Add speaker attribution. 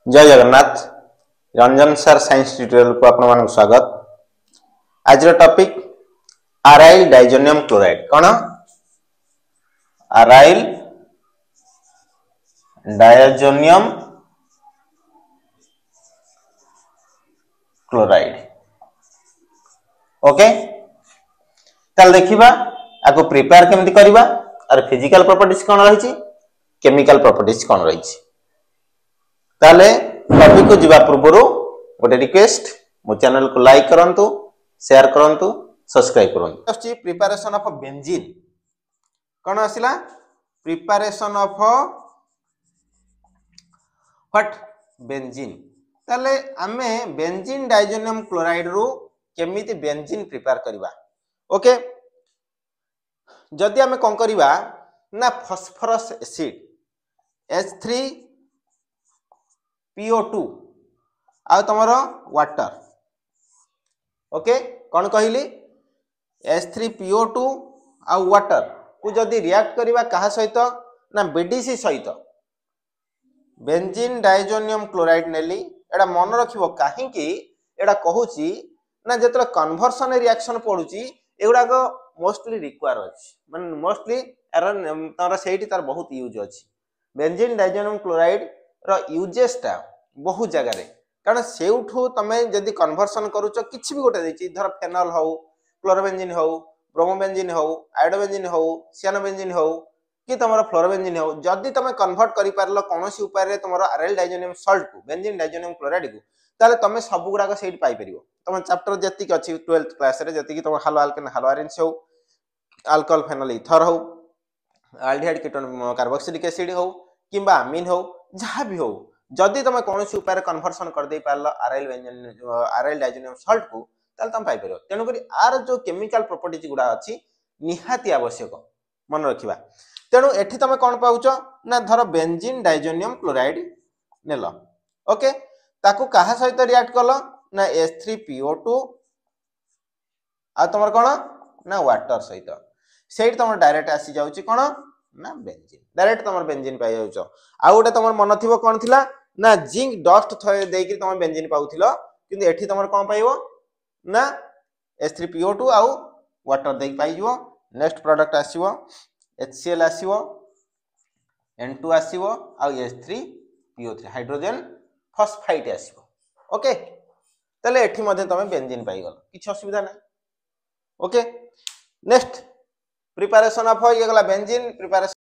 Speaker 1: जय Jagannath Ranjan sir science tutorial को आपण मानक स्वागत। आज टॉपिक अराइल डाइजोनियम क्लोराइड कौन अराइल डाइजोनियम क्लोराइड। ओके ताल देखिबा आको प्रिपेयर केमति करबा और फिजिकल प्रॉपर्टीज कौन रही केमिकल प्रॉपर्टीज कौन रही। ताले टॉपिक को जीवा पूर्व गोटे रिक्वेस्ट मो चैनल को लाइक करंतु शेयर करंतु सब्सक्राइब करंतु। प्रिपरेशन ऑफ बेंजीन कौन आसिला प्रिपरेशन ऑफ व्हाट बेंजीन। ताले आमे बेंजीन डाइजोनियम क्लोराइड रु केमिति बेंजीन प्रिपेयर करबा। ओके जदि आमे कोन करबा ना फास्फोरस एसिड H3PO2 आ तमरो वाटर। ओके कौन कहली H3PO2 आ वाटर को जदि रिएक्ट करबा कहा सहित ना बीडीसी सहित बेंजीन डाइजोनियम क्लोराइड नेली। एडा मन रखिबो काहे कि एडा कहूची ना जेतरा कन्वर्सन रिएक्शन पडुची एगुडा को मोस्टली रिक्वायर अछि माने मोस्टली तार सेठी तार बहुत यूज अछि। बेंजीन डाइजोनियम क्लोराइड रो यूजेस ता बहुत जगह रे कारण सेउठू तमे जदि कन्वर्सन करूछ किछि भी गोटे देछि धर फेनॉल हो क्लोरोबेंजीन हो ब्रोमोबेंजीन हो आयोडोबेंजीन हो सियानोबेंजीन हो कि तमरो फ्लोरोबेंजीन हो जदि तमे कन्वर्ट करि पारलो कोनोसी उपाय रे तमरो अराइल डाइजोनियम सॉल्ट को बेंजीन डाइजोनियम क्लोराइड को ताले तमे सब गुडा को सेठी पाई परिबो। तम चैप्टर जति कि अछि 12th क्लास रे जति कि तम हालो अल्केन हालो आरेंस हो अल्कोहल फेनॉल ईथर हो एल्डिहाइड कीटोन कार्बोक्सिलिक एसिड हो किंबा अमीन हो जहां भी हो जदि तमे कोनोसी उपाय रे कन्वर्सन कर दे पारलो अराइल डाइजोनियम सॉल्ट को ताले तम पाई परिबो। तेनु करी आर जो केमिकल प्रॉपर्टीज गुडा अछि निहाती आवश्यक मन रखिबा। तेनु एठी तमे कोन पाउचो ना धर बेंजीन डाइजोनियम क्लोराइड नेलो। ओके ताकू कहा सहित रिएक्ट कलो ना H3PO2 आ तमर कोन ना वाटर सहित सेठ तमर डायरेक्ट आसी जाउची कोन ना बेंजीन डायरेक्ट तमर बेंजीन पाई जाउचो। आ गोटे तमर मन थिबो कोन थिला ना जिंक डस्ट थय देकी तमर बेंजीन पाउथिलो किंतु एठी तमर कोन पाइबो ना H3PO2 आ वाटर देकी पाई जिवो। नेक्स्ट प्रोडक्ट आसीबो HCl आसीबो N2 आसीबो आ H3PO3 हाइड्रोजन फॉस्फाइड आसीबो। ओके तले एठी मध्ये तमे बेंजीन पाई गलो किछ असुविधा नै। ओके नेक्स्ट प्रिपरेशन ऑफ ये गला बेंजीन प्रिपरेशन